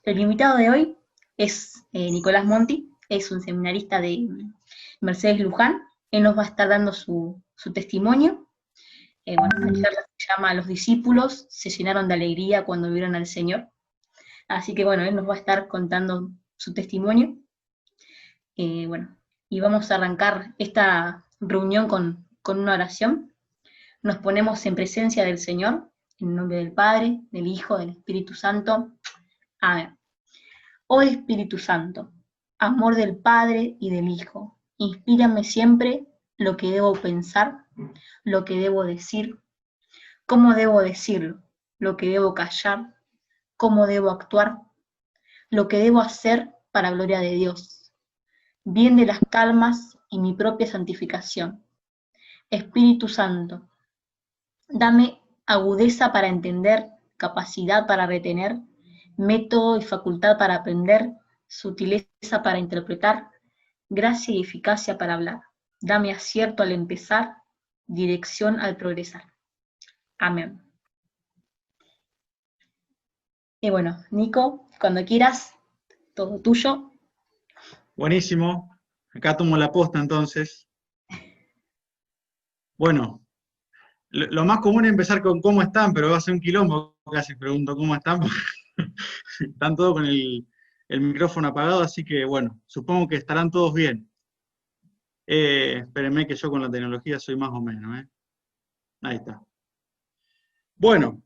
El invitado de hoy es Nicolás Monti, es un seminarista de Mercedes Luján. Él nos va a estar dando su testimonio. La charla se llama Los discípulos se llenaron de alegría cuando vieron al Señor. Así que él nos va a estar contando su testimonio. Y vamos a arrancar esta reunión con una oración. Nos ponemos en presencia del Señor, en nombre del Padre, del Hijo, del Espíritu Santo. Amén. Oh Espíritu Santo, amor del Padre y del Hijo, inspírame siempre lo que debo pensar, lo que debo decir, cómo debo decirlo, lo que debo callar, cómo debo actuar, lo que debo hacer para gloria de Dios, bien de las calmas y mi propia santificación. Espíritu Santo, dame agudeza para entender, capacidad para retener, método y facultad para aprender, sutileza para interpretar, gracia y eficacia para hablar. Dame acierto al empezar, dirección al progresar. Amén. Y Nico, cuando quieras, todo tuyo. Buenísimo. Acá tomo la posta entonces. Bueno, lo más común es empezar con cómo están, pero va a ser un quilombo casi pregunto cómo están, porque están todos con el micrófono apagado, así que supongo que estarán todos bien. Espérenme que yo con la tecnología soy más o menos, ¿eh? Ahí está. Bueno,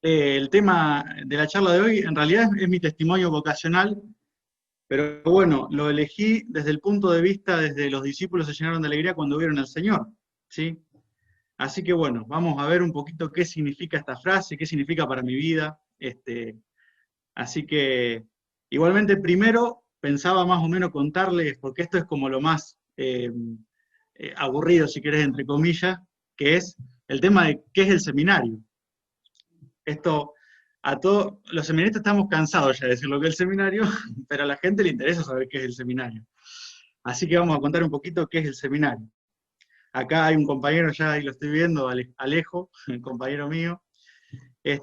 el tema de la charla de hoy en realidad es mi testimonio vocacional, pero lo elegí desde el punto de vista desde los discípulos se llenaron de alegría cuando vieron al Señor, ¿sí? Así que vamos a ver un poquito qué significa esta frase, qué significa para mi vida. Así que, igualmente primero pensaba más o menos contarles, porque esto es como lo más aburrido, si querés, entre comillas, que es el tema de qué es el seminario. Esto, a todos los seminaristas estamos cansados ya de decir lo que es el seminario, pero a la gente le interesa saber qué es el seminario. Así que vamos a contar un poquito qué es el seminario. Acá hay un compañero, ya ahí lo estoy viendo, Alejo, el compañero mío. El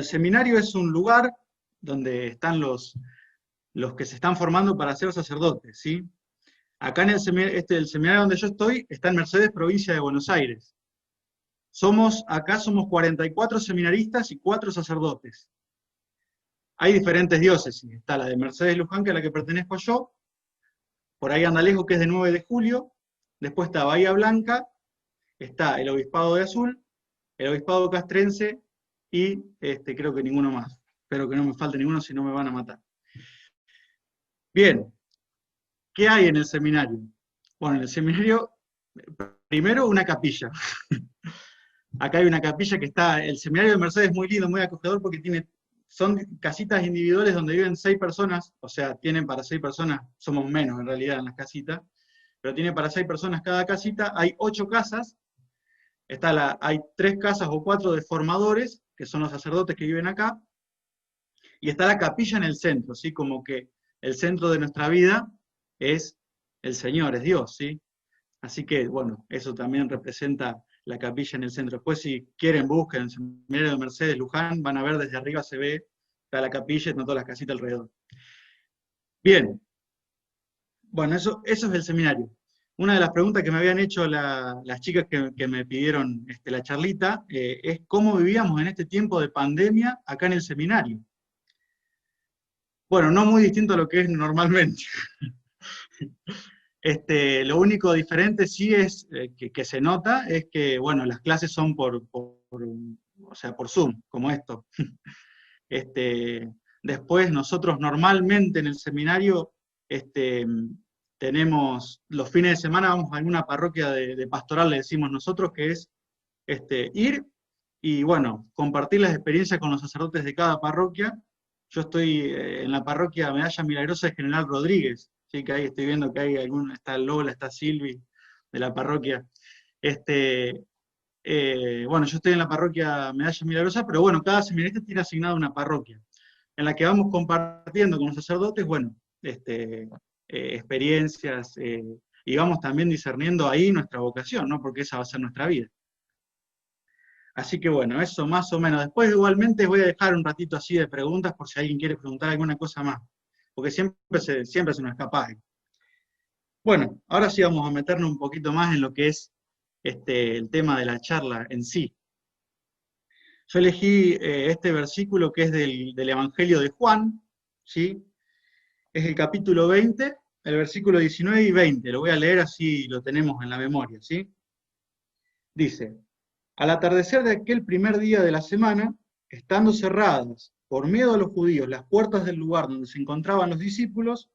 seminario es un lugar donde están los que se están formando para ser sacerdotes, ¿sí? Acá en el seminario donde yo estoy, está en Mercedes, provincia de Buenos Aires. Acá somos 44 seminaristas y 4 sacerdotes. Hay diferentes diócesis, está la de Mercedes Luján, que es la que pertenezco yo, por ahí anda Alejo, que es de 9 de julio, después está Bahía Blanca, está el Obispado de Azul, el Obispado Castrense y creo que ninguno más. Espero que no me falte ninguno, si no me van a matar. Bien, ¿qué hay en el seminario? Bueno, en el seminario, primero una capilla. Acá hay una capilla que está, el seminario de Mercedes es muy lindo, muy acogedor, porque son casitas individuales donde viven 6 personas, o sea, tienen para 6 personas, somos menos en realidad en las casitas, pero tiene para 6 personas cada casita, hay 8 casas, hay 3 casas o 4 de formadores, que son los sacerdotes que viven acá, y está la capilla en el centro, ¿sí? Como que el centro de nuestra vida es el Señor, es Dios, ¿sí? Así que, eso también representa la capilla en el centro. Después, si quieren, busquen el seminario de Mercedes Luján, van a ver desde arriba se ve, está la capilla y están todas las casitas alrededor. Bien, eso es el seminario. Una de las preguntas que me habían hecho las chicas que me pidieron la charlita es cómo vivíamos en este tiempo de pandemia acá en el seminario. No muy distinto a lo que es normalmente. Lo único diferente sí es que se nota es que, las clases son por Zoom, como esto. Después nosotros normalmente en el seminario tenemos, los fines de semana vamos a alguna parroquia de pastoral, le decimos nosotros, que es ir y compartir las experiencias con los sacerdotes de cada parroquia. Yo estoy en la parroquia Medalla Milagrosa de General Rodríguez, ¿sí? Que ahí estoy viendo que hay está Lola, está Silvi, de la parroquia. Yo estoy en la parroquia Medalla Milagrosa, pero cada seminarista tiene asignada una parroquia, en la que vamos compartiendo con los sacerdotes, experiencias, y vamos también discerniendo ahí nuestra vocación, ¿no? Porque esa va a ser nuestra vida. Así que bueno, eso más o menos. Después igualmente voy a dejar un ratito así de preguntas por si alguien quiere preguntar alguna cosa más, porque siempre se nos escapa algo. Bueno, ahora sí vamos a meternos un poquito más en lo que es el tema de la charla en sí. Yo elegí este versículo que es del Evangelio de Juan, ¿sí? Es el capítulo 20, el versículo 19 y 20. Lo voy a leer así lo tenemos en la memoria, ¿sí? Dice, al atardecer de aquel primer día de la semana, estando cerradas por miedo a los judíos las puertas del lugar donde se encontraban los discípulos,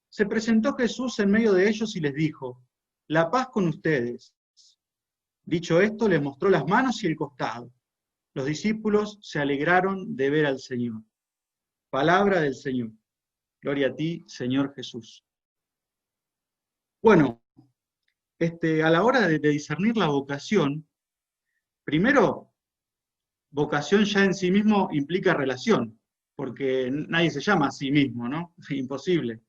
se presentó Jesús en medio de ellos y les dijo, la paz con ustedes. Dicho esto, les mostró las manos y el costado. Los discípulos se alegraron de ver al Señor. Palabra del Señor. Gloria a ti, Señor Jesús. Bueno, a la hora de discernir la vocación, primero, vocación ya en sí mismo implica relación, porque nadie se llama a sí mismo, ¿no? Es imposible.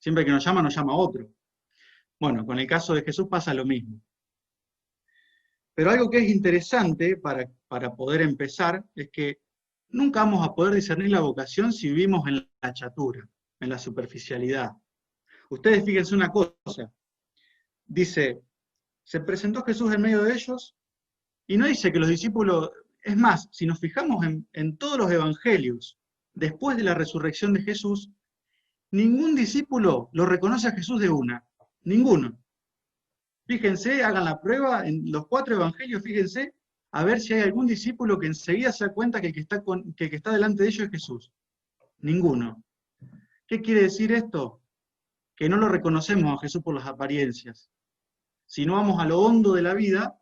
Siempre que nos llama a otro. Bueno, con el caso de Jesús pasa lo mismo. Pero algo que es interesante para poder empezar es que nunca vamos a poder discernir la vocación si vivimos en la chatura, en la superficialidad. Ustedes fíjense una cosa, dice, se presentó Jesús en medio de ellos y no dice que los discípulos, es más, si nos fijamos en todos los evangelios, después de la resurrección de Jesús, ningún discípulo lo reconoce a Jesús de una, ninguno. Fíjense, hagan la prueba en los 4 evangelios, fíjense, a ver si hay algún discípulo que enseguida se da cuenta que el que está delante de ellos es Jesús. Ninguno. ¿Qué quiere decir esto? Que no lo reconocemos a Jesús por las apariencias. Si no vamos a lo hondo de la vida,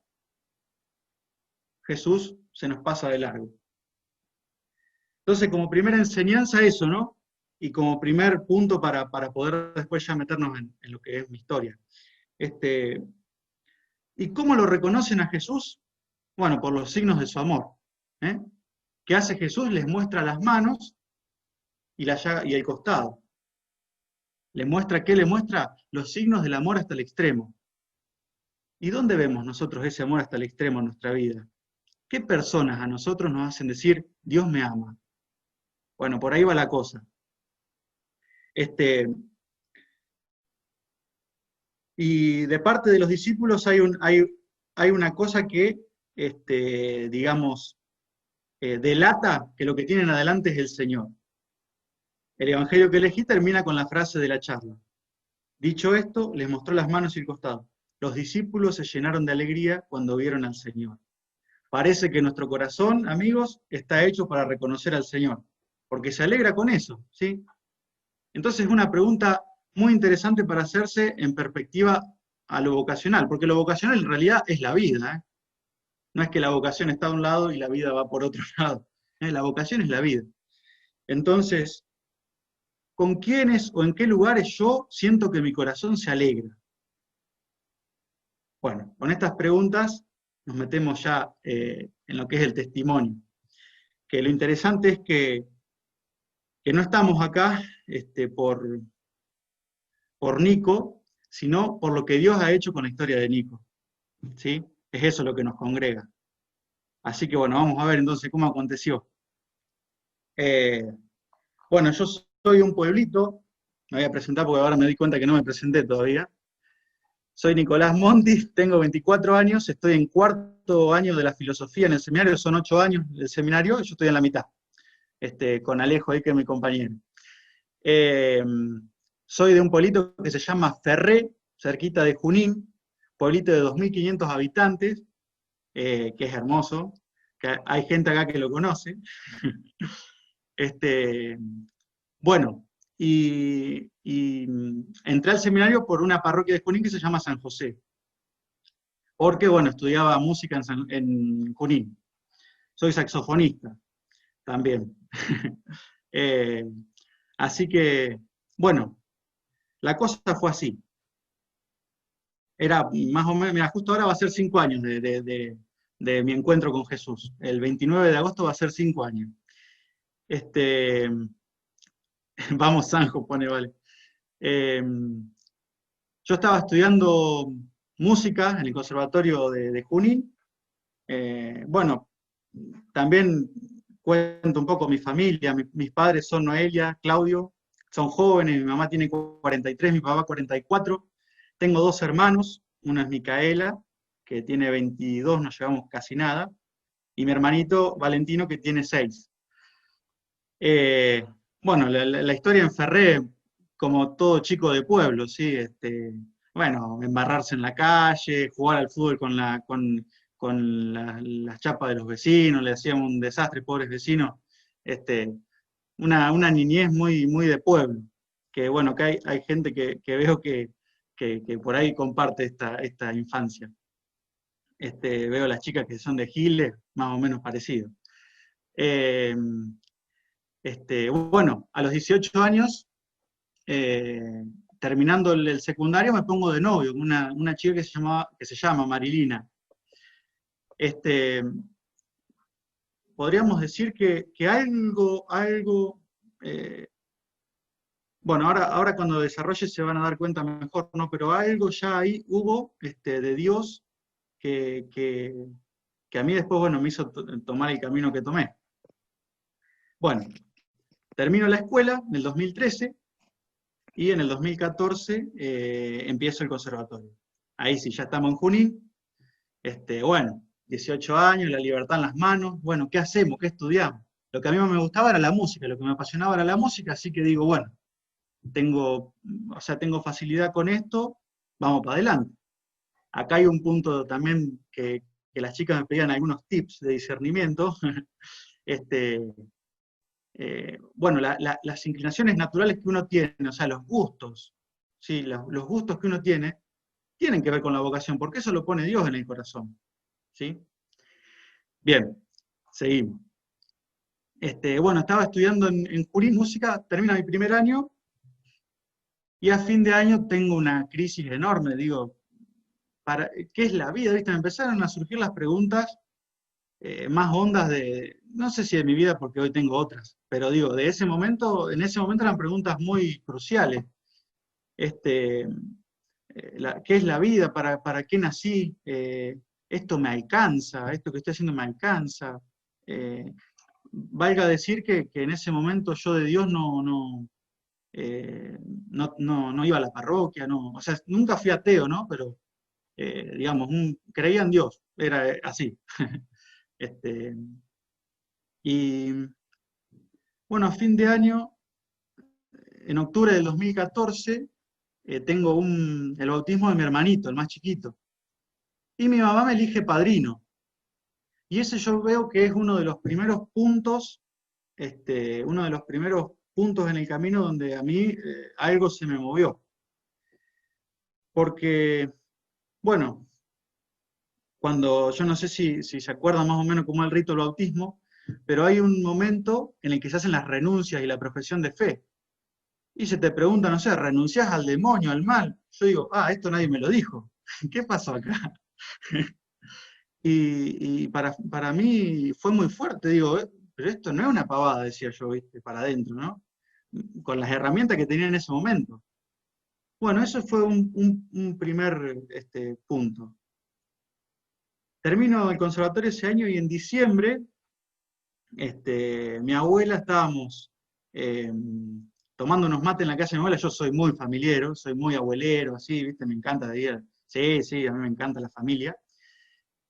Jesús se nos pasa de largo. Entonces, como primera enseñanza eso, ¿no? Y como primer punto para poder después ya meternos en lo que es mi historia. ¿Y cómo lo reconocen a Jesús? Bueno, por los signos de su amor. ¿Eh? ¿Qué hace Jesús? Les muestra las manos y el costado. ¿Le muestra qué? Le muestra los signos del amor hasta el extremo. ¿Y dónde vemos nosotros ese amor hasta el extremo en nuestra vida? ¿Qué personas a nosotros nos hacen decir, Dios me ama? Bueno, por ahí va la cosa. Y de parte de los discípulos hay una cosa que, digamos, delata que lo que tienen adelante es el Señor. El evangelio que elegí termina con la frase de la charla. Dicho esto, les mostró las manos y el costado. Los discípulos se llenaron de alegría cuando vieron al Señor. Parece que nuestro corazón, amigos, está hecho para reconocer al Señor, porque se alegra con eso, ¿sí? Entonces es una pregunta muy interesante para hacerse en perspectiva a lo vocacional, porque lo vocacional en realidad es la vida, ¿eh? No es que la vocación está a un lado y la vida va por otro lado, ¿eh? La vocación es la vida. Entonces, ¿con quiénes o en qué lugares yo siento que mi corazón se alegra? Bueno, con estas preguntas nos metemos ya en lo que es el testimonio. Que lo interesante es que no estamos acá por Nico, sino por lo que Dios ha hecho con la historia de Nico. ¿Sí? Es eso lo que nos congrega. Así que bueno, vamos a ver entonces cómo aconteció. Bueno, yo soy de un pueblito, me voy a presentar porque ahora me di cuenta que no me presenté todavía. Soy Nicolás Monti, tengo 24 años, estoy en 4º año de la filosofía en el seminario, son 8 años del seminario, y yo estoy en la mitad, con Alejo ahí que es mi compañero. Soy de un pueblito que se llama Ferré, cerquita de Junín, pueblito de 2.500 habitantes, que es hermoso, que hay gente acá que lo conoce. Bueno, y entré al seminario por una parroquia de Junín que se llama San José, porque, bueno, estudiaba música en Junín. Soy saxofonista también. Así que, bueno, la cosa fue así. Era más o menos, mira, justo ahora va a ser 5 años de mi encuentro con Jesús. El 29 de agosto va a ser 5 años. Vamos, Sanjo, pone, vale. Yo estaba estudiando música en el Conservatorio de Junín. Bueno, también cuento un poco mi familia, mis padres son Noelia, Claudio, son jóvenes, mi mamá tiene 43, mi papá 44, tengo dos hermanos, uno es Micaela, que tiene 22, nos llevamos casi nada, y mi hermanito Valentino, que tiene 6. Eh, bueno, la historia en Ferré, como todo chico de pueblo, ¿sí? Bueno, embarrarse en la calle, jugar al fútbol con las chapas de los vecinos, le hacíamos un desastre, pobres vecinos. Este, una niñez muy, muy de pueblo, que bueno, que hay gente que veo que por ahí comparte esta infancia. Veo las chicas que son de Giles, más o menos parecido. Eh, bueno, a los 18 años, eh, terminando el secundario, me pongo de novio con una chica que se llama Marilina. Este, podríamos decir que algo bueno, ahora cuando desarrolle se van a dar cuenta mejor, ¿no? Pero algo ya ahí hubo de Dios que a mí después, bueno, me hizo tomar el camino que tomé. Bueno, termino la escuela en el 2013 y en el 2014 empiezo el conservatorio. Ahí sí, ya estamos en Junín. Bueno, 18 años, la libertad en las manos. Bueno, ¿qué hacemos? ¿Qué estudiamos? Lo que a mí me gustaba era la música, lo que me apasionaba era la música, así que digo, bueno, tengo facilidad con esto, vamos para adelante. Acá hay un punto también que las chicas me pedían algunos tips de discernimiento. Bueno, las inclinaciones naturales que uno tiene, o sea, los gustos, ¿sí? Los gustos que uno tiene, tienen que ver con la vocación, porque eso lo pone Dios en el corazón. ¿Sí? Bien, seguimos. Bueno, estaba estudiando en Junín música, termina mi primer año, y a fin de año tengo una crisis enorme, digo, ¿qué es la vida? ¿Viste? Me empezaron a surgir las preguntas más hondas no sé si de mi vida porque hoy tengo otras, pero digo, en ese momento eran preguntas muy cruciales. ¿Qué es la vida? ¿Para qué nací? ¿Esto me alcanza? ¿Esto que estoy haciendo me alcanza? Valga decir que en ese momento yo de Dios no iba a la parroquia, o sea, nunca fui ateo, ¿no? Pero, digamos, creía en Dios, era así. Y bueno, a fin de año, en octubre del 2014, tengo el bautismo de mi hermanito, el más chiquito. Y mi mamá me elige padrino. Y ese yo veo que es uno de los primeros puntos, en el camino donde a mí algo se me movió. Porque, bueno, yo no sé si se acuerdan más o menos cómo es el rito del bautismo, pero hay un momento en el que se hacen las renuncias y la profesión de fe. Y se te pregunta, no sé, ¿renunciás al demonio, al mal? Yo digo, esto nadie me lo dijo. ¿Qué pasó acá? Y para mí fue muy fuerte, digo, pero esto no es una pavada, decía yo, ¿viste? Para adentro, ¿no? Con las herramientas que tenía en ese momento. Bueno, eso fue un primer punto. Termino el conservatorio ese año y en diciembre, mi abuela estábamos tomando unos mates en la casa de mi abuela. Yo soy muy familiero, soy muy abuelero, así, ¿viste? Me encanta de ir. Sí, a mí me encanta la familia.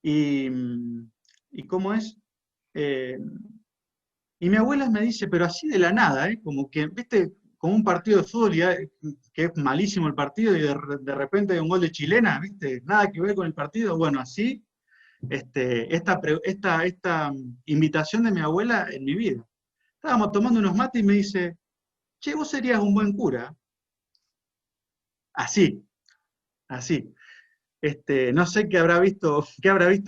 ¿Y cómo es? Y mi abuela me dice, pero así de la nada, como que, ¿viste? Como un partido de fútbol que es malísimo el partido y de repente hay un gol de chilena, ¿viste? Nada que ver con el partido. Bueno, así, esta invitación de mi abuela en mi vida. Estábamos tomando unos mates y me dice, che, vos serías un buen cura. Así, así. No sé qué habrá visto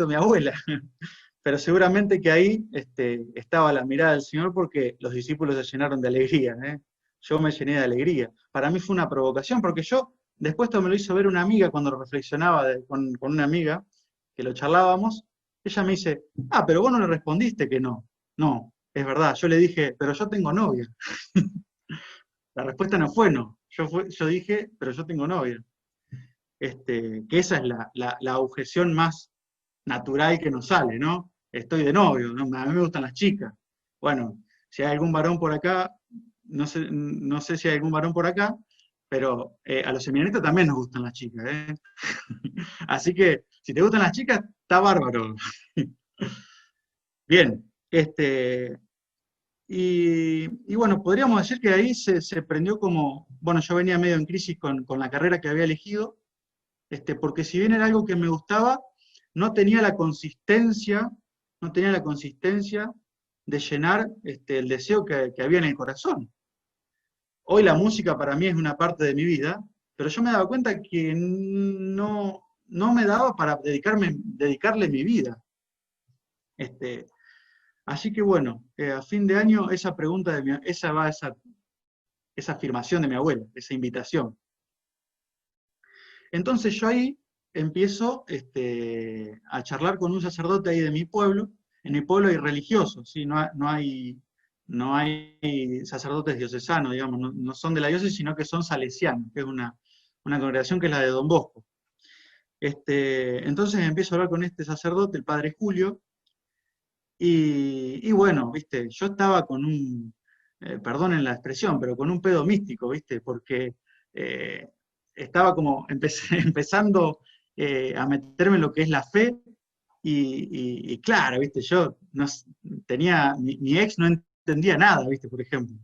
mi abuela, pero seguramente que ahí estaba la mirada del Señor porque los discípulos se llenaron de alegría. Yo me llené de alegría. Para mí fue una provocación, porque después esto me lo hizo ver una amiga cuando reflexionaba con una amiga, que lo charlábamos, ella me dice, pero vos no le respondiste que no. No, es verdad, yo le dije, pero yo tengo novia. La respuesta no fue no. Yo dije, pero yo tengo novia. Que esa es la objeción más natural que nos sale, ¿no? estoy de novio, ¿no? A mí me gustan las chicas. Bueno, si hay algún varón por acá, no sé si hay algún varón por acá, pero a los seminaristas también nos gustan las chicas, ¿eh? Así que, si te gustan las chicas, está bárbaro. Bien, y bueno, podríamos decir que ahí se prendió como, bueno, yo venía medio en crisis con la carrera que había elegido, porque si bien era algo que me gustaba, no tenía la consistencia, no tenía la consistencia de llenar el deseo que había en el corazón. Hoy la música para mí es una parte de mi vida, pero yo me daba cuenta que no me daba para dedicarle mi vida. Así que bueno, a fin de año esa pregunta esa afirmación de mi abuela, esa invitación. Entonces yo ahí empiezo a charlar con un sacerdote ahí de mi pueblo. En mi pueblo hay religiosos, ¿sí? No hay sacerdotes diocesanos, digamos, no son de la diócesis, sino que son salesianos, que es una congregación que es la de Don Bosco. Entonces empiezo a hablar con este sacerdote, el padre Julio, y bueno, viste, yo estaba con perdonen la expresión, pero con un pedo místico, viste, porque eh, estaba como empezando a meterme en lo que es la fe, y claro, viste, yo no, tenía, mi ex no entendía nada, viste, por ejemplo.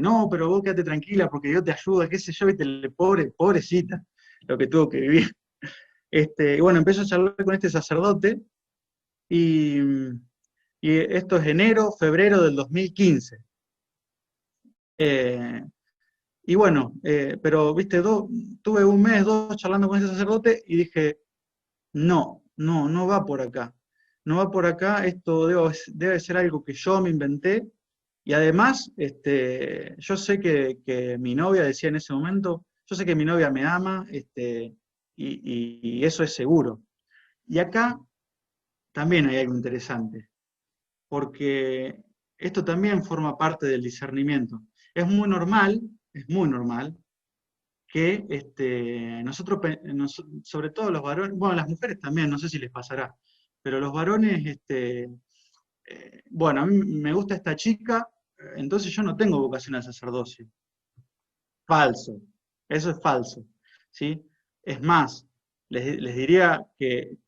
No, pero vos quédate tranquila porque Dios te ayuda, qué sé yo, viste, pobrecita, lo que tuvo que vivir. Y bueno, empecé a charlar con este sacerdote, y, y esto es enero, febrero del 2015. Y bueno, pero viste, tuve un mes, dos charlando con ese sacerdote y dije, no va por acá. No va por acá, esto debe ser algo que yo me inventé. Y además, yo sé que mi novia decía en ese momento, yo sé que mi novia me ama, y eso es seguro. Y acá también hay algo interesante, porque esto también forma parte del discernimiento. Es muy normal que nosotros, sobre todo los varones, bueno, las mujeres también, no sé si les pasará, pero los varones, bueno, a mí me gusta esta chica, entonces yo no tengo vocación al sacerdocio. Falso, eso es falso, ¿sí? Es más, les diría que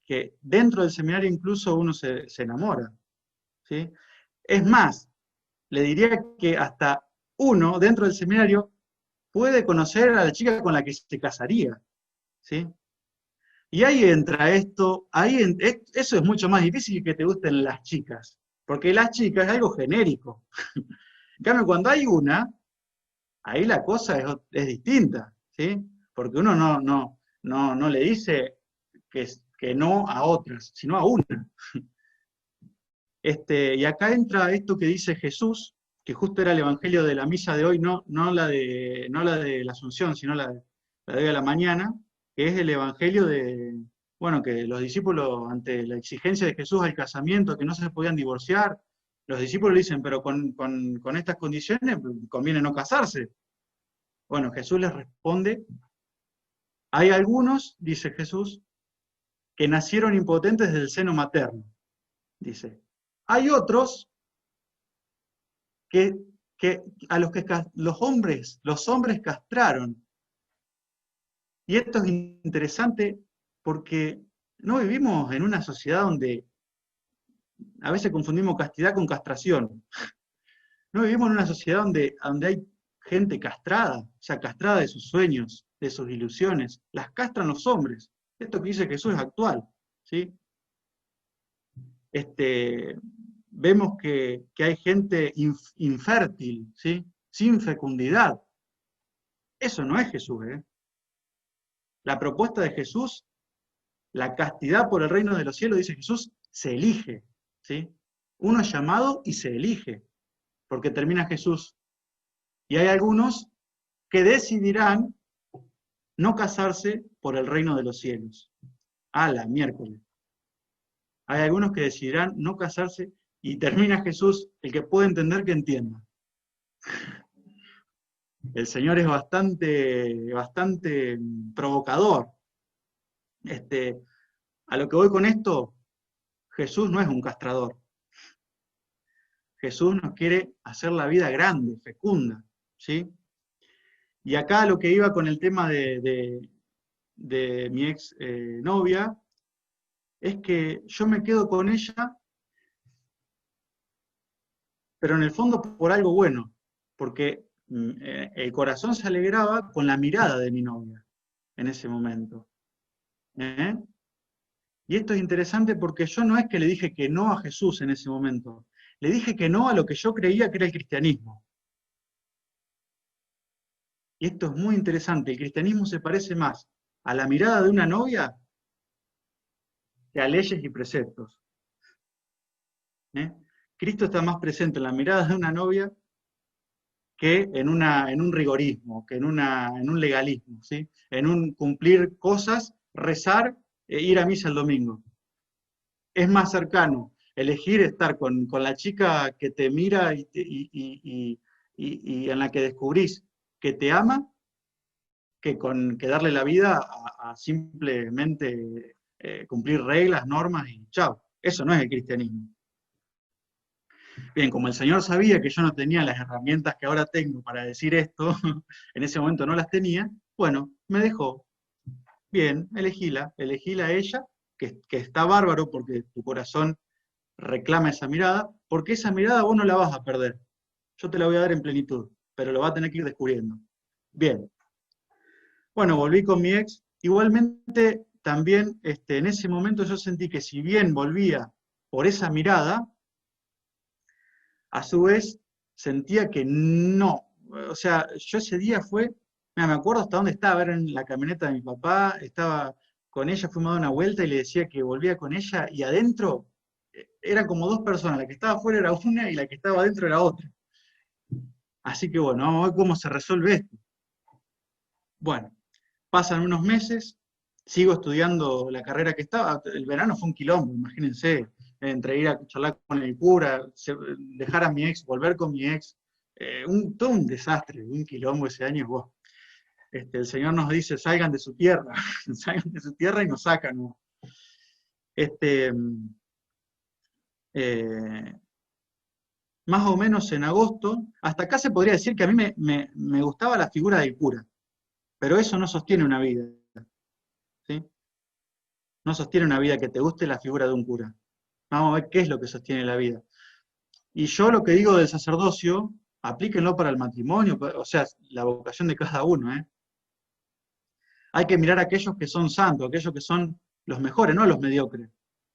dentro del seminario incluso uno se enamora, ¿sí? Es más, le diría que hasta uno dentro del seminario puede conocer a la chica con la que se casaría, ¿sí? Y ahí entra esto, eso es mucho más difícil que te gusten las chicas, porque las chicas es algo genérico. En cambio, cuando hay una, ahí la cosa es distinta, ¿sí? Porque uno no le dice que no a otras, sino a una. Y acá entra esto que dice Jesús, que justo era el evangelio de la misa de hoy, no la de la Asunción, sino la de hoy a la mañana, que es el evangelio bueno, que los discípulos, ante la exigencia de Jesús al casamiento, que no se podían divorciar, los discípulos le dicen, pero con estas condiciones conviene no casarse. Bueno, Jesús les responde, hay algunos, dice Jesús, que nacieron impotentes del seno materno, dice. Hay otros que, a los que los hombres castraron. Y esto es interesante porque no vivimos en una sociedad donde a veces confundimos castidad con castración. No vivimos en una sociedad donde hay gente castrada, o sea, castrada de sus sueños, de sus ilusiones. Las castran los hombres. Esto que dice Jesús es actual, ¿sí? Vemos que hay gente infértil, ¿sí? Sin fecundidad. Eso no es Jesús, ¿eh? La propuesta de Jesús, la castidad por el reino de los cielos, dice Jesús, se elige, ¿sí? Uno es llamado y se elige, porque termina Jesús. Y hay algunos que decidirán no casarse por el reino de los cielos. ¡Hala, miércoles! Hay algunos que decidirán no casarse y termina Jesús, el que puede entender que entienda. El Señor es bastante provocador. A lo que voy con esto, Jesús no es un castrador. Jesús nos quiere hacer la vida grande, fecunda, ¿sí? Y acá lo que iba con el tema de mi ex novia, es que yo me quedo con ella, pero en el fondo por algo bueno, porque el corazón se alegraba con la mirada de mi novia en ese momento. ¿Eh? Y esto es interesante porque yo no es que le dije que no a Jesús en ese momento, le dije que no a lo que yo creía que era el cristianismo. Y esto es muy interesante, el cristianismo se parece más a la mirada de una novia que a leyes y preceptos. ¿Eh? Cristo está más presente en la mirada de una novia que en un rigorismo, que en un legalismo, ¿sí? En un cumplir cosas, rezar e ir a misa el domingo. Es más cercano elegir estar con la chica que te mira y en la que descubrís que te ama, que darle la vida a simplemente cumplir reglas, normas y chao. Eso no es el cristianismo. Bien, como el Señor sabía que yo no tenía las herramientas que ahora tengo para decir esto, en ese momento no las tenía, bueno, me dejó. Bien, elegíla a ella, que está bárbaro porque tu corazón reclama esa mirada, porque esa mirada vos no la vas a perder. Yo te la voy a dar en plenitud, pero lo vas a tener que ir descubriendo. Bien. Bueno, volví con mi ex. Igualmente, también en ese momento yo sentí que si bien volvía por esa mirada, a su vez sentía que no. O sea, yo ese día me acuerdo hasta dónde estaba, era en la camioneta de mi papá, estaba con ella, fuimos a dar una vuelta y le decía que volvía con ella, y adentro eran como dos personas, la que estaba afuera era una y la que estaba adentro era otra. Así que bueno, vamos a ver cómo se resuelve esto. Bueno, pasan unos meses, sigo estudiando la carrera que estaba, el verano fue un quilombo, imagínense, entre ir a charlar con el cura, dejar a mi ex, volver con mi ex, todo un desastre, un quilombo ese año. Wow. El Señor nos dice, salgan de su tierra, salgan de su tierra y nos sacan. ¿No? Más o menos en agosto, hasta acá se podría decir que a mí me gustaba la figura del cura, pero eso no sostiene una vida. ¿Sí? No sostiene una vida que te guste la figura de un cura. Vamos a ver qué es lo que sostiene la vida. Y yo lo que digo del sacerdocio, aplíquenlo para el matrimonio, o sea, la vocación de cada uno. Hay que mirar a aquellos que son santos, aquellos que son los mejores, no los mediocres.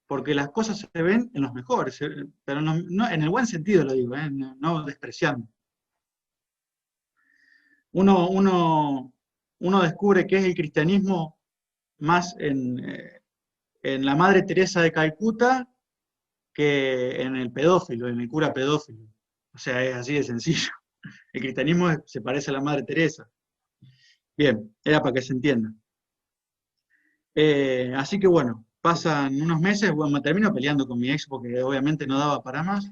Porque las cosas se ven en los mejores, pero no, en el buen sentido lo digo, no despreciando. Uno descubre qué es el cristianismo más en la Madre Teresa de Calcuta que en el pedófilo, en el cura pedófilo. O sea, es así de sencillo. El cristianismo se parece a la Madre Teresa. Bien, era para que se entienda. Así que bueno, pasan unos meses, bueno, me termino peleando con mi ex porque obviamente no daba para más.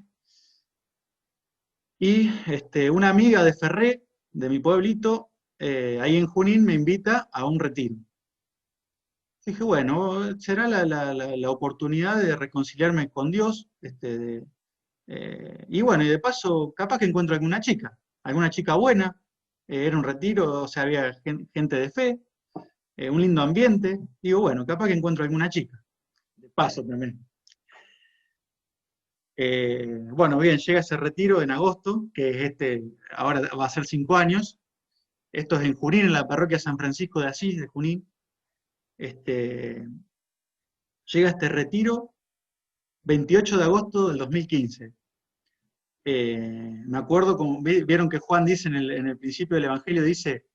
Y una amiga de Ferré, de mi pueblito, ahí en Junín, me invita a un retiro. Dije, bueno, será la oportunidad de reconciliarme con Dios, y bueno, y de paso, capaz que encuentro alguna chica buena, era un retiro, o sea, había gente de fe, un lindo ambiente, digo, bueno, capaz que encuentro alguna chica, de paso también. Bueno, bien, llega ese retiro en agosto, que es ahora va a ser 5 años, esto es en Junín, en la parroquia San Francisco de Asís de Junín. Llega este retiro 28 de agosto del 2015. Me acuerdo, como vieron que Juan dice en el principio del Evangelio, dice,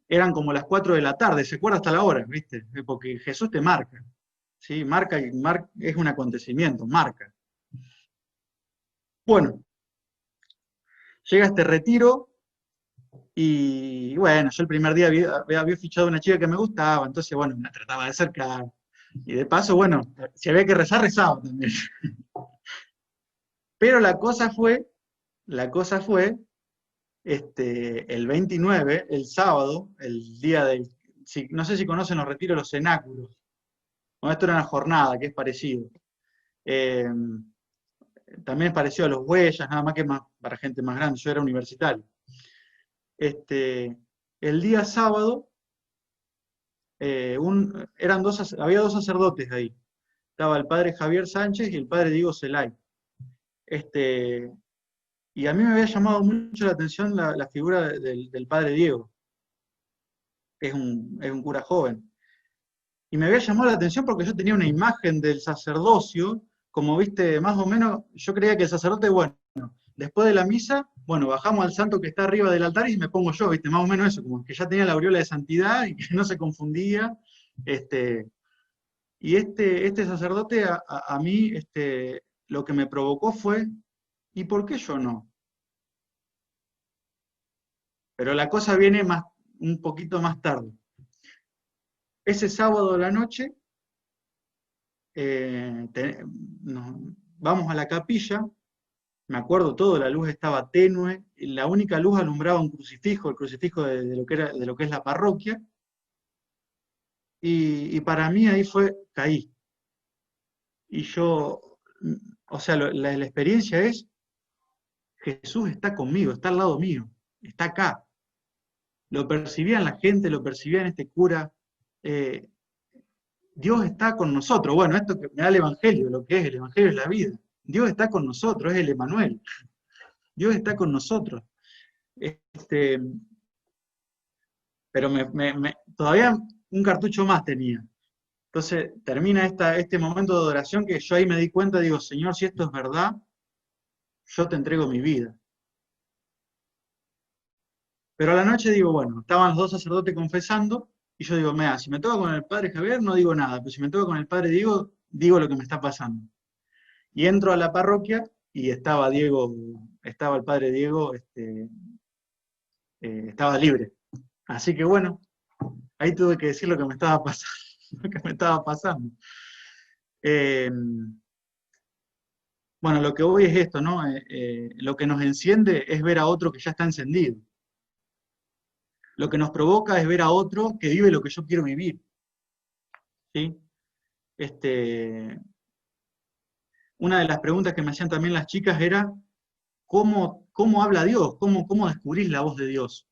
eran como las 4 de la tarde, se acuerda hasta la hora, ¿viste? Porque Jesús te marca, ¿sí? Marca es un acontecimiento, marca. Bueno, llega este retiro, y bueno, yo el primer día había fichado a una chica que me gustaba, entonces bueno, me trataba de acercar, y de paso, bueno, si había que rezar, rezaba también. Pero la cosa fue, el 29, el sábado, el día del, no sé si conocen los retiros, los cenáculos. Bueno, esto era una jornada, que es parecido. Eh, También es parecido a los Huellas, nada más que más, para gente más grande, yo era universitario. El día sábado, había dos sacerdotes ahí. Estaba el padre Javier Sánchez y el padre Diego Celay. Y a mí me había llamado mucho la atención la figura del padre Diego, que es un cura joven. Y me había llamado la atención porque yo tenía una imagen del sacerdocio, como viste, más o menos, yo creía que el sacerdote, bueno, después de la misa, bueno, bajamos al santo que está arriba del altar y me pongo yo, viste, más o menos eso, como que ya tenía la aureola de santidad y que no se confundía. Y este sacerdote a mí lo que me provocó fue, ¿y por qué yo no? Pero la cosa viene un poquito más tarde. Ese sábado de la noche, vamos a la capilla, me acuerdo todo, la luz estaba tenue, la única luz alumbraba un crucifijo, el crucifijo de lo que es la parroquia, y para mí ahí caí. Y yo, o sea, la experiencia es, Jesús está conmigo, está al lado mío, está acá. Lo percibía en la gente, lo percibía en este cura. Dios está con nosotros. Bueno, esto que me da el Evangelio, lo que es el Evangelio es la vida. Dios está con nosotros, es el Emanuel. Dios está con nosotros. Pero todavía un cartucho más tenía. Entonces termina este momento de adoración que yo ahí me di cuenta, digo, Señor, si esto es verdad, yo te entrego mi vida. Pero a la noche digo, bueno, estaban los dos sacerdotes confesando, y yo digo, mira, si me toca con el padre Javier, no digo nada, pero si me toca con el padre Diego, digo lo que me está pasando. Y entro a la parroquia, y estaba el padre Diego, estaba libre. Así que bueno, ahí tuve que decir lo que me estaba pasando. Lo que me estaba pasando. Bueno, lo que voy es esto, ¿no? Lo que nos enciende es ver a otro que ya está encendido. Lo que nos provoca es ver a otro que vive lo que yo quiero vivir. ¿Sí? Una de las preguntas que me hacían también las chicas era, ¿cómo habla Dios? ¿Cómo descubrís la voz de Dios?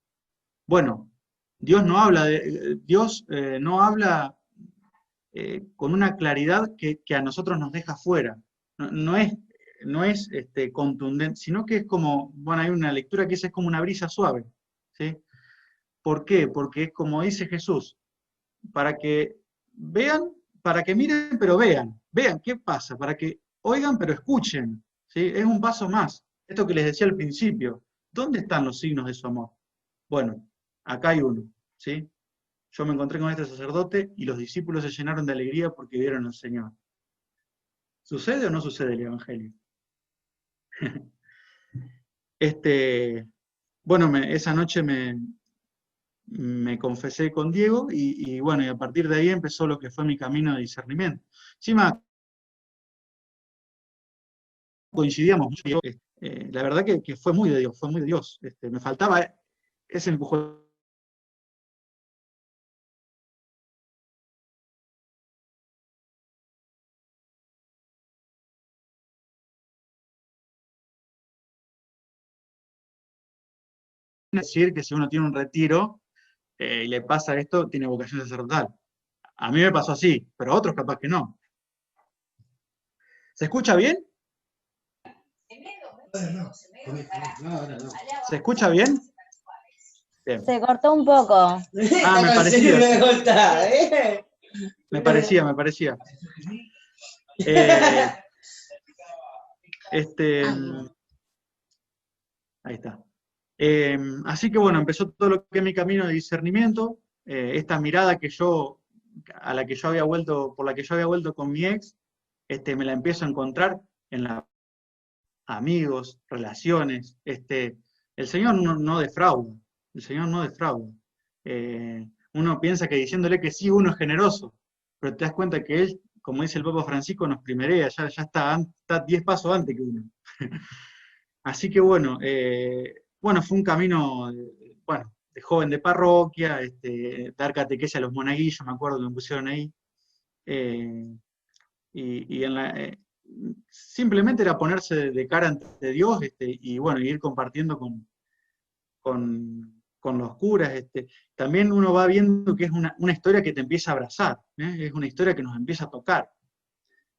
Bueno, Dios no habla con una claridad que a nosotros nos deja fuera. No es contundente, sino que es como, bueno, hay una lectura que es como una brisa suave. ¿Sí? ¿Por qué? Porque es como dice Jesús, para que vean, para que miren, pero vean qué pasa, para que oigan, pero escuchen. ¿Sí? Es un paso más. Esto que les decía al principio, ¿dónde están los signos de su amor? Bueno, acá hay uno. ¿Sí? Yo me encontré con este sacerdote y los discípulos se llenaron de alegría porque vieron al Señor. ¿Sucede o no sucede el Evangelio? Bueno, esa noche me confesé con Diego y bueno, y a partir de ahí empezó lo que fue mi camino de discernimiento. Encima, coincidíamos mucho. La verdad que fue muy de Dios, fue muy de Dios. Me faltaba ese empujón. Decir que si uno tiene un retiro y le pasa esto, tiene vocación sacerdotal. A mí me pasó así, pero a otros capaz que no. ¿Se escucha bien? ¿Se escucha bien? Bien. Se cortó un poco. Ah, me parecía. Me parecía. Ahí está. Así que bueno, empezó todo lo que es mi camino de discernimiento, esta mirada a la que yo había vuelto, por la que yo había vuelto con mi ex, me la empiezo a encontrar en amigos, relaciones. El Señor no defrauda, el Señor no defrauda. Uno piensa que diciéndole que sí, uno es generoso, pero te das cuenta que Él, como dice el Papa Francisco, nos primerea, ya está 10 pasos antes que uno. Así que bueno, fue un camino, de joven de parroquia, dar catequesis a los monaguillos, me acuerdo que me pusieron ahí. simplemente era ponerse de cara ante Dios, y bueno, ir compartiendo con los curas. También uno va viendo que es una historia que te empieza a abrazar, es una historia que nos empieza a tocar,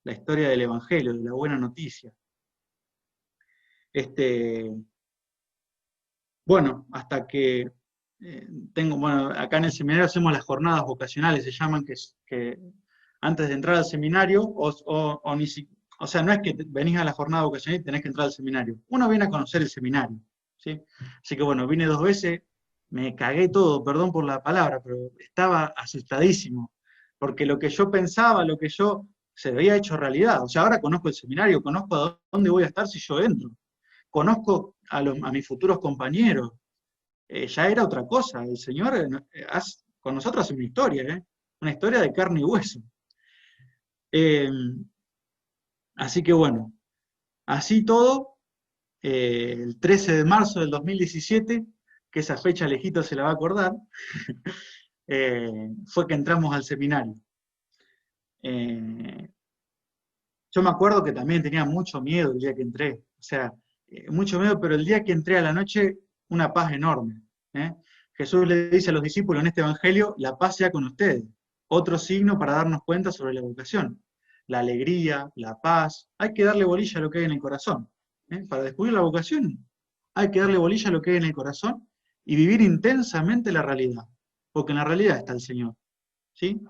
la historia del Evangelio, de la buena noticia. Bueno, hasta que bueno, acá en el seminario hacemos las jornadas vocacionales, se llaman, que antes de entrar al seminario, o sea, no es que venís a la jornada vocacional y tenés que entrar al seminario, uno viene a conocer el seminario, ¿sí? Así que bueno, vine 2 veces, me cagué todo, perdón por la palabra, pero estaba asustadísimo, porque lo que yo pensaba, lo que yo se había hecho realidad. O sea, ahora conozco el seminario, conozco a dónde voy a estar si yo entro, conozco a mis futuros compañeros. Ya era otra cosa. El Señor con nosotros hace una historia de carne y hueso. Así que bueno, así todo, el 13 de marzo del 2017, que esa fecha lejito se la va a acordar, fue que entramos al seminario. Yo me acuerdo que también tenía mucho miedo el día que entré, o sea, mucho miedo, pero el día que entré a la noche, una paz enorme. Jesús le dice a los discípulos en este evangelio, la paz sea con ustedes. Otro signo para darnos cuenta sobre la vocación. La alegría, la paz, hay que darle bolilla a lo que hay en el corazón. Para descubrir la vocación, hay que darle bolilla a lo que hay en el corazón y vivir intensamente la realidad, porque en la realidad está el Señor. ¿Sí?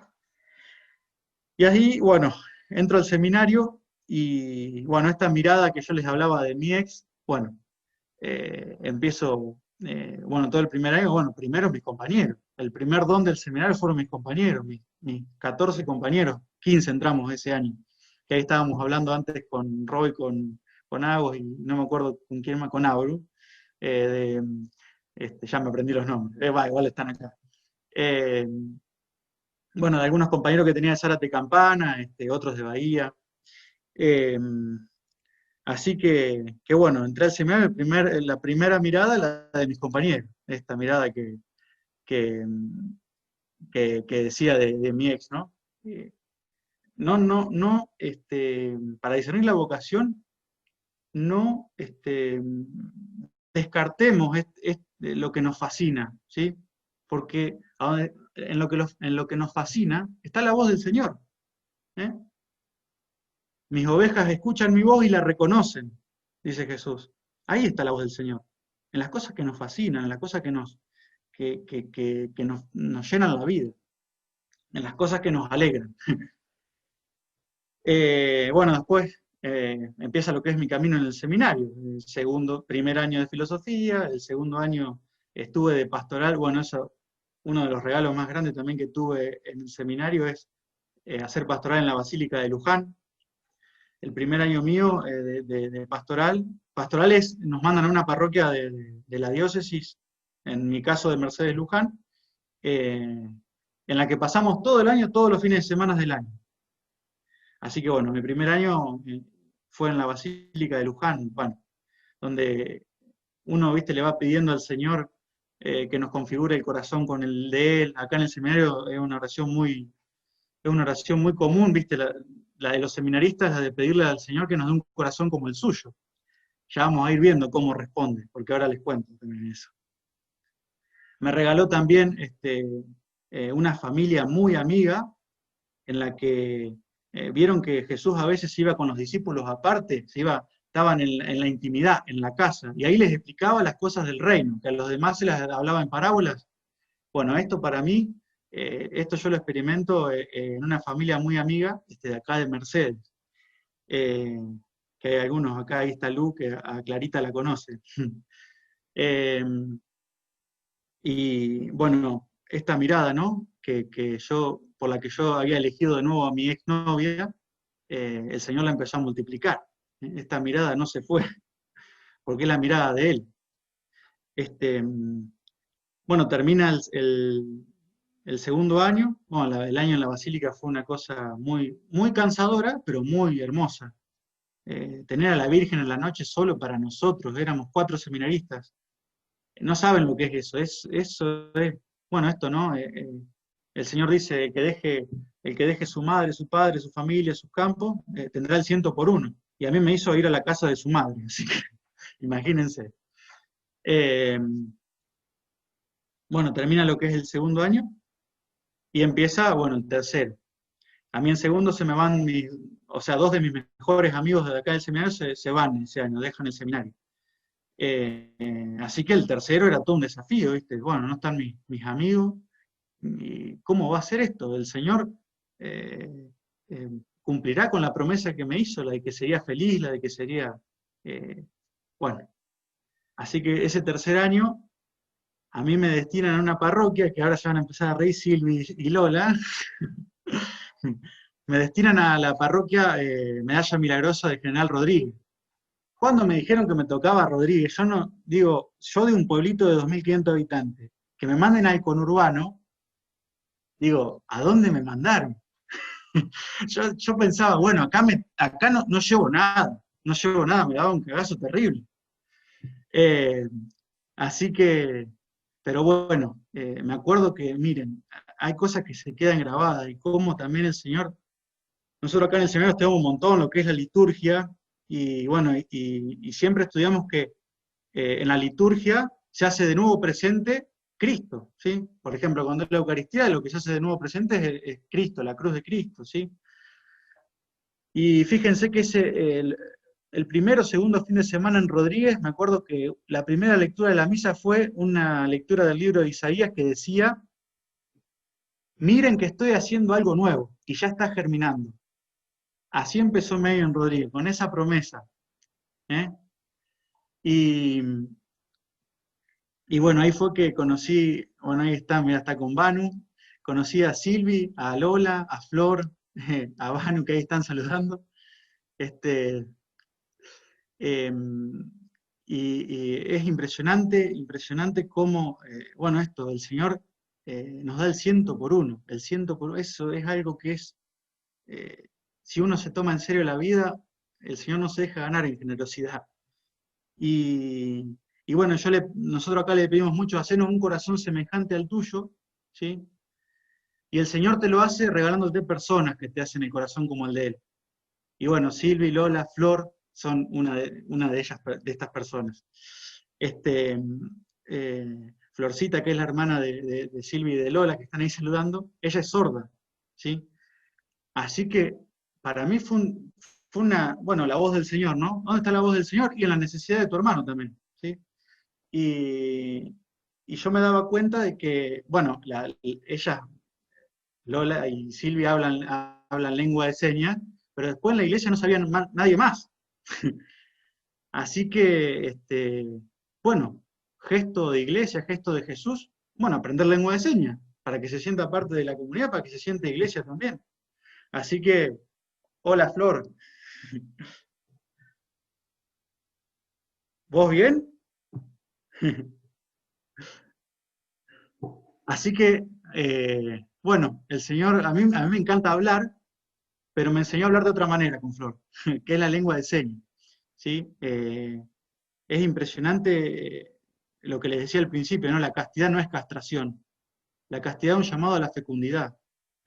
Y así, bueno, entro al seminario y, bueno, esta mirada que yo les hablaba de mi ex, bueno, empiezo, bueno, todo el primer año, bueno, primero mis compañeros. El primer don del seminario fueron mis compañeros, mis 14 compañeros, 15 entramos ese año. Que ahí estábamos hablando antes con Roy, con Agos, y no me acuerdo con quién más, con Abru, ya me aprendí los nombres, igual están acá. Bueno, de algunos compañeros que tenía de Zárate Campana, otros de Bahía. Así que bueno, entré al seminario, la primera mirada, la de mis compañeros, esta mirada que decía de mi ex, ¿no? No, para discernir la vocación, no descartemos lo que nos fascina, ¿sí? Porque en lo que nos fascina está la voz del Señor. Mis ovejas escuchan mi voz y la reconocen, dice Jesús. Ahí está la voz del Señor. En las cosas que nos fascinan, en las cosas que nos llenan la vida, en las cosas que nos alegran. Bueno, después empieza lo que es mi camino en el seminario. Primer año de filosofía, el segundo año estuve de pastoral. Bueno, eso, uno de los regalos más grandes también que tuve en el seminario es hacer pastoral en la Basílica de Luján. El primer año mío de pastoral, pastorales nos mandan a una parroquia de la diócesis, en mi caso de Mercedes Luján, en la que pasamos todo el año, todos los fines de semana del año. Así que bueno, mi primer año fue en la Basílica de Luján, bueno, donde uno, viste, le va pidiendo al Señor que nos configure el corazón con el de Él. Acá en el seminario es una oración muy común, viste, la de los seminaristas, la de pedirle al Señor que nos dé un corazón como el suyo. Ya vamos a ir viendo cómo responde, porque ahora les cuento también eso. Me regaló también una familia muy amiga, en la que vieron que Jesús a veces iba con los discípulos aparte, estaban en la intimidad, en la casa, y ahí les explicaba las cosas del reino, que a los demás se las hablaba en parábolas. Bueno, esto para mí, esto yo lo experimento en una familia muy amiga, de acá de Mercedes, que hay algunos acá, ahí está Lu, que a Clarita la conoce. Y bueno, esta mirada, ¿no? Por la que yo había elegido de nuevo a mi exnovia, el Señor la empezó a multiplicar. Esta mirada no se fue, porque es la mirada de Él. Bueno, termina el segundo año. Bueno, el año en la Basílica fue una cosa muy, muy cansadora, pero muy hermosa. Tener a la Virgen en la noche solo para nosotros, éramos 4 seminaristas. No saben lo que es eso. Eso es, bueno, esto, ¿no? el Señor dice, el que deje su madre, su padre, su familia, sus campos, tendrá el 100 por 1. Y a mí me hizo ir a la casa de su madre, así que imagínense. Eh, bueno, termina lo que es el segundo año y empieza, bueno, el tercero. A mí en segundo se me van, o sea, 2 de mis mejores amigos de acá del seminario se van ese año, dejan el seminario. Así que el tercero era todo un desafío, ¿viste? Bueno, no están mis amigos, ¿y cómo va a ser esto? El Señor eh, cumplirá con la promesa que me hizo, la de que sería feliz, la de que sería... bueno, así que ese tercer año a mí me destinan a una parroquia, que ahora se van a empezar a reír Silvi y Lola, me destinan a la parroquia Medalla Milagrosa de General Rodríguez. Cuando me dijeron que me tocaba Rodríguez, yo no, digo, yo de un pueblito de 2.500 habitantes, que me manden al conurbano, digo, ¿a dónde me mandaron? Yo pensaba, bueno, acá no llevo nada, me daba un cagazo terrible. Eh, Así que, pero bueno, me acuerdo que, miren, hay cosas que se quedan grabadas y cómo también el Señor, nosotros acá en el seminario estudiamos un montón lo que es la liturgia y bueno, y siempre estudiamos que en la liturgia se hace de nuevo presente Cristo, ¿sí? Por ejemplo, cuando es la Eucaristía, lo que se hace de nuevo presente es Cristo, la cruz de Cristo, ¿sí? Y fíjense que el primero o segundo fin de semana en Rodríguez, me acuerdo que la primera lectura de la misa fue una lectura del libro de Isaías que decía, miren que estoy haciendo algo nuevo, y ya está germinando. Así empezó medio en Rodríguez, con esa promesa. ¿eh? Y, y bueno, ahí fue que conocí, bueno, ahí está, mira, está con Banu, conocí a Silvi, a Lola, a Flor, a Banu, que ahí están saludando. Este, eh, y es impresionante cómo, bueno, esto, el Señor nos da el 100 por 1. El 100 por 1, eso es algo que es, si uno se toma en serio la vida, el Señor no se deja ganar en generosidad. Y bueno, nosotros acá le pedimos mucho, hacernos un corazón semejante al tuyo, ¿sí? Y el Señor te lo hace regalándote personas que te hacen el corazón como el de Él. Y bueno, Silvi, Lola, Flor son una de ellas, de estas personas. Florcita, que es la hermana de Silvi y de Lola, que están ahí saludando, ella es sorda, ¿sí? Así que para mí fue bueno, la voz del Señor, ¿no? ¿Dónde está la voz del Señor? Y en la necesidad de tu hermano también, ¿sí? Y yo me daba cuenta de que, bueno, ellas, Lola y Silvia hablan lengua de señas, pero después en la iglesia no sabía nadie más. Así que, bueno, gesto de iglesia, gesto de Jesús, bueno, aprender lengua de señas, para que se sienta parte de la comunidad, para que se sienta iglesia también. Así que, hola Flor, ¿vos bien? Así que, bueno, el Señor, a mí me encanta hablar, pero me enseñó a hablar de otra manera con Flor, que es la lengua de señas. ¿Sí? Es impresionante lo que les decía al principio, ¿no? La castidad no es castración, la castidad es un llamado a la fecundidad.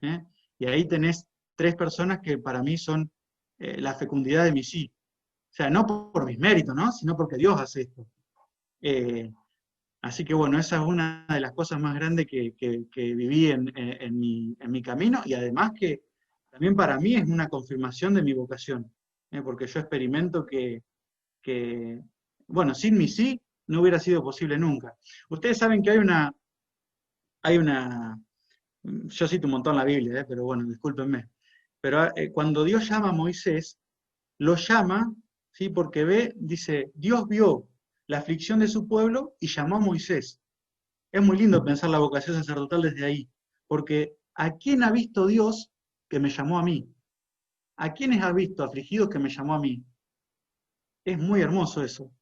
¿eh? Y ahí tenés 3 personas que para mí son la fecundidad de mi sí. O sea, no por mis méritos, ¿no? Sino porque Dios hace esto. Así que bueno, esa es una de las cosas más grandes que viví en mi camino, y además que también para mí es una confirmación de mi vocación, porque yo experimento que, bueno, sin mi sí no hubiera sido posible nunca. Ustedes saben que yo cito un montón la Biblia, pero bueno, discúlpenme, pero cuando Dios llama a Moisés, lo llama, ¿sí? Porque dice, Dios vio la aflicción de su pueblo y llamó a Moisés. Es muy lindo pensar la vocación sacerdotal desde ahí, porque ¿a quién ha visto Dios que me llamó a mí? ¿A quiénes ha visto afligidos que me llamó a mí? Es muy hermoso eso.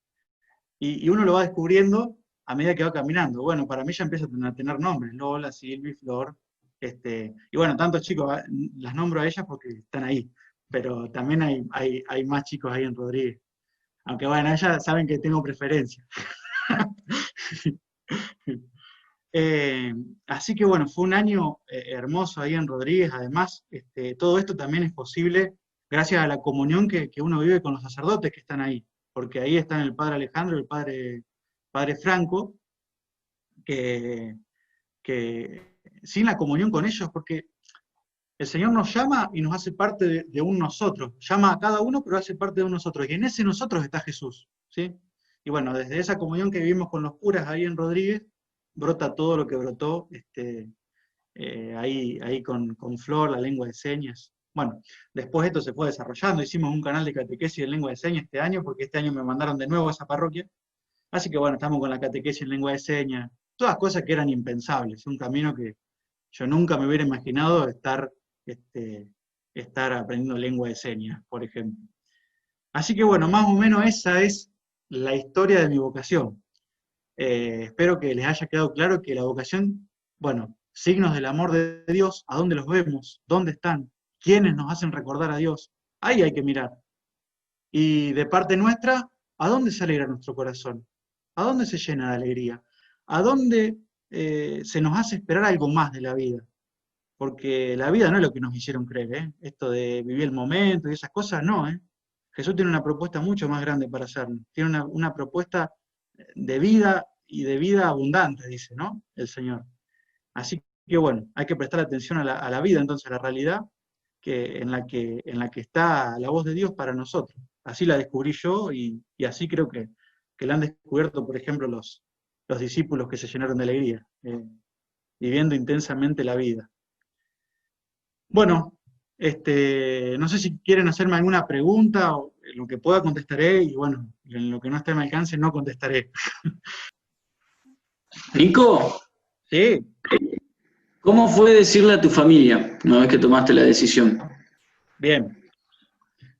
Y uno lo va descubriendo a medida que va caminando. Bueno, para mí ya empieza a tener nombres, Lola, Silvi, Flor, y bueno, tantos chicos, las nombro a ellas porque están ahí, pero también hay más chicos ahí en Rodríguez. Aunque bueno, ellas saben que tengo preferencia. Así que bueno, fue un año hermoso ahí en Rodríguez. Además, todo esto también es posible gracias a la comunión que uno vive con los sacerdotes que están ahí, porque ahí están el padre Alejandro y el padre Franco, que, que sin la comunión con ellos, porque el Señor nos llama y nos hace parte de un nosotros, llama a cada uno, pero hace parte de un nosotros, y en ese nosotros está Jesús, ¿sí? Y bueno, desde esa comunión que vivimos con los curas ahí en Rodríguez, brota todo lo que brotó ahí con Flor, la lengua de señas. Bueno, después esto se fue desarrollando, hicimos un canal de catequesis en lengua de señas este año, porque este año me mandaron de nuevo a esa parroquia, así que bueno, estamos con la catequesis en lengua de señas, todas cosas que eran impensables, un camino que yo nunca me hubiera imaginado estar aprendiendo lengua de señas, por ejemplo. Así que bueno, más o menos esa es la historia de mi vocación. Espero que les haya quedado claro que la vocación, bueno, signos del amor de Dios, ¿a dónde los vemos? ¿Dónde están? ¿Quiénes nos hacen recordar a Dios? Ahí hay que mirar. Y de parte nuestra, ¿a dónde se alegra nuestro corazón? ¿A dónde se llena de alegría? ¿A dónde se nos hace esperar algo más de la vida? Porque la vida no es lo que nos hicieron creer, ¿eh? Esto de vivir el momento y esas cosas, no, ¿eh? Jesús tiene una propuesta mucho más grande para hacernos. Tiene una propuesta de vida y de vida abundante, dice, ¿no? El Señor. Así que bueno, hay que prestar atención a la vida, entonces, a la realidad en la que está la voz de Dios para nosotros. Así la descubrí yo y así creo que la han descubierto, por ejemplo, los discípulos que se llenaron de alegría, viviendo intensamente la vida. Bueno, no sé si quieren hacerme alguna pregunta, o en lo que pueda contestaré, y bueno, en lo que no esté a mi alcance no contestaré. Nico, Sí, ¿cómo fue decirle a tu familia una vez que tomaste la decisión? bien.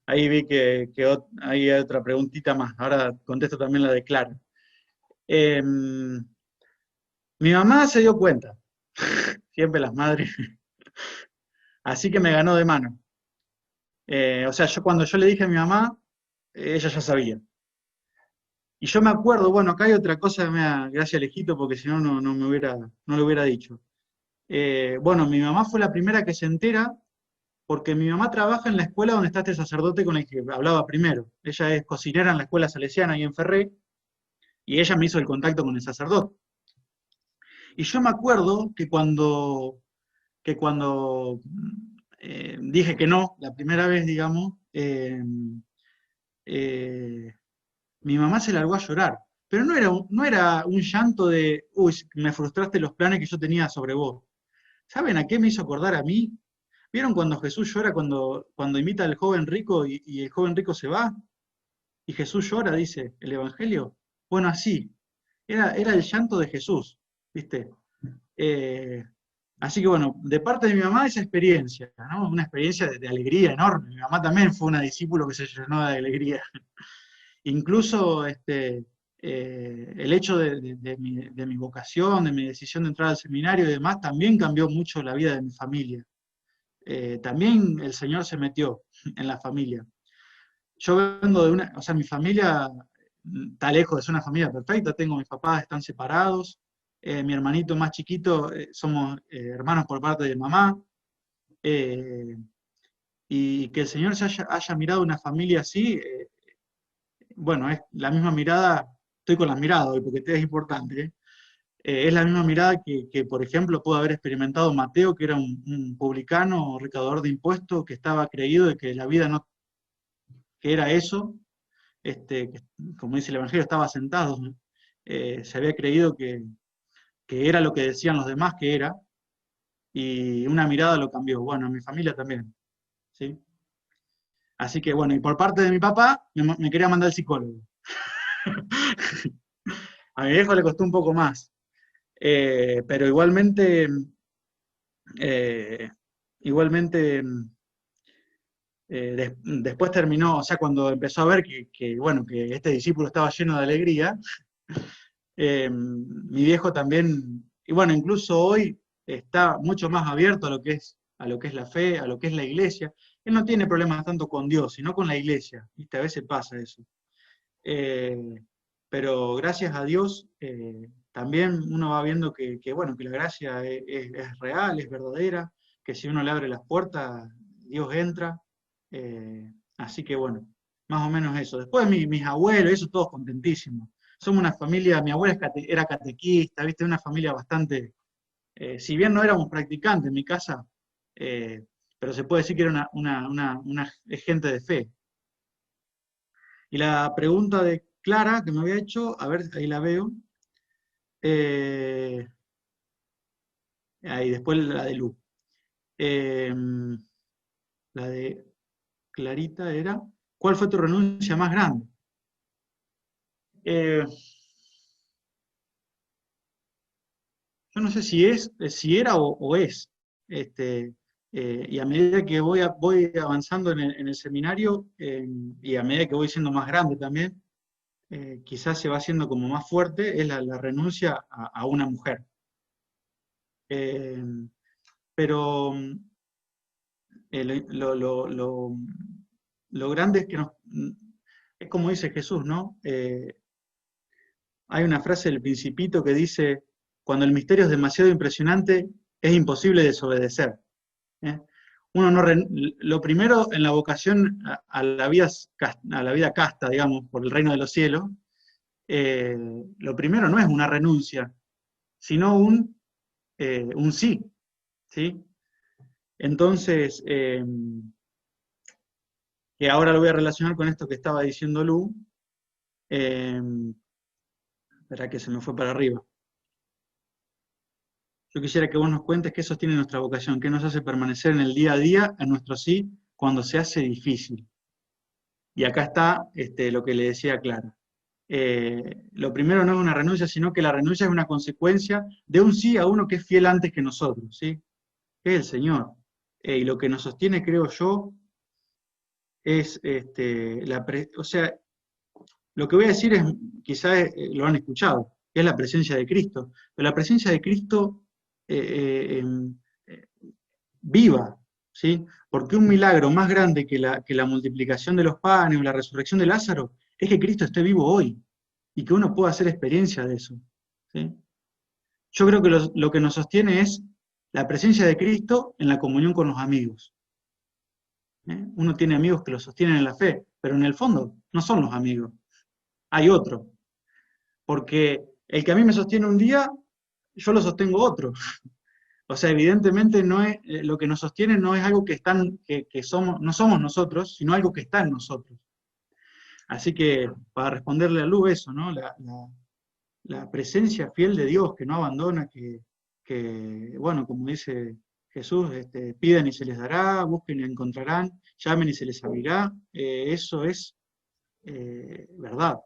Ahí vi que hay otra preguntita más. Ahora contesto también la de Clara. Mi mamá se dio cuenta, siempre las madres, así que me ganó de mano. O sea, cuando yo le dije a mi mamá, ella ya sabía. Y yo me acuerdo, bueno, acá hay otra cosa, gracias Alejito, porque si no, no lo hubiera dicho. Bueno, mi mamá fue la primera que se entera, porque mi mamá trabaja en la escuela donde está este sacerdote con el que hablaba primero. Ella es cocinera en la escuela salesiana ahí en Ferré, y ella me hizo el contacto con el sacerdote. Y yo me acuerdo que cuando dije que no, la primera vez, digamos, mi mamá se largó a llorar. Pero no era un llanto de, uy, me frustraste los planes que yo tenía sobre vos. ¿Saben a qué me hizo acordar a mí? ¿Vieron cuando Jesús llora cuando imita al joven rico y el joven rico se va? Y Jesús llora, dice el Evangelio. Bueno, así. Era el llanto de Jesús, ¿viste? Así que bueno, de parte de mi mamá esa experiencia, ¿no? Una experiencia de alegría enorme. Mi mamá también fue una discípula que se llenó de alegría. Incluso el hecho de mi vocación, de mi decisión de entrar al seminario y demás, también cambió mucho la vida de mi familia. También el Señor se metió en la familia. Yo vengo o sea, mi familia está lejos de ser una familia perfecta, mis papás están separados, mi hermanito más chiquito, somos hermanos por parte de mamá, y que el Señor se haya mirado una familia así, bueno, es la misma mirada, estoy con las miradas hoy porque es importante, es la misma mirada que, por ejemplo, pudo haber experimentado Mateo, que era un publicano, recaudador de impuestos, que estaba creído de que la vida no, que era eso, que, como dice el Evangelio, estaba sentado, ¿no? Se había creído que era lo que decían los demás que era, y una mirada lo cambió. Bueno, mi familia también, ¿sí? Así que bueno, y por parte de mi papá, me quería mandar al psicólogo. A mi viejo le costó un poco más, pero igualmente, igualmente después terminó, o sea, cuando empezó a ver bueno, que este discípulo estaba lleno de alegría, mi viejo también, y bueno, incluso hoy está mucho más abierto a lo que es la fe, a lo que es la iglesia. Él no tiene problemas tanto con Dios, sino con la iglesia, ¿viste? A veces pasa eso. Pero gracias a Dios, también uno va viendo bueno, que la gracia es real, es verdadera, que si uno le abre las puertas, Dios entra. Así que bueno, más o menos eso. Después mis abuelos, eso todos contentísimos. Somos una familia, mi abuela era catequista, ¿viste? Una familia bastante, si bien no éramos practicantes en mi casa, pero se puede decir que era una gente de fe. Y la pregunta de Clara que me había hecho, a ver, ahí la veo. Ahí después la de Lu. La de Clarita era, ¿cuál fue tu renuncia más grande? Yo no sé si era o es. Y a medida que voy avanzando en el seminario, y a medida que voy siendo más grande también, quizás se va haciendo como más fuerte, es la renuncia a una mujer. Pero lo grande es que es como dice Jesús, ¿no? Hay una frase del Principito que dice, cuando el misterio es demasiado impresionante, es imposible desobedecer. ¿Eh? Uno no lo primero en la vocación a la vida casta, digamos, por el reino de los cielos, lo primero no es una renuncia, sino un sí, ¿sí? Entonces, que ahora lo voy a relacionar con esto que estaba diciendo Lu, espera que se me fue para arriba. Yo quisiera que vos nos cuentes qué sostiene nuestra vocación, qué nos hace permanecer en el día a día, en nuestro sí, cuando se hace difícil. Y acá está lo que le decía Clara. Lo primero no es una renuncia, sino que la renuncia es una consecuencia de un sí a uno que es fiel antes que nosotros, ¿sí? Que es el Señor. Y lo que nos sostiene, creo yo, es o sea, lo que voy a decir es, quizás lo han escuchado, es la presencia de Cristo. Pero la presencia de Cristo viva, ¿sí? Porque un milagro más grande que la multiplicación de los panes o la resurrección de Lázaro es que Cristo esté vivo hoy y que uno pueda hacer experiencia de eso, ¿sí? Yo creo que lo que nos sostiene es la presencia de Cristo en la comunión con los amigos. Uno tiene amigos que lo sostienen en la fe, pero en el fondo no son los amigos. Hay otro. Porque el que a mí me sostiene un día, yo lo sostengo otro. O sea, evidentemente no es, lo que nos sostiene no es algo que no somos nosotros, sino algo que está en nosotros. Así que, para responderle a Lu eso, ¿no? La presencia fiel de Dios que no abandona, bueno, como dice Jesús, piden y se les dará, busquen y encontrarán, llamen y se les abrirá, eso es verdad.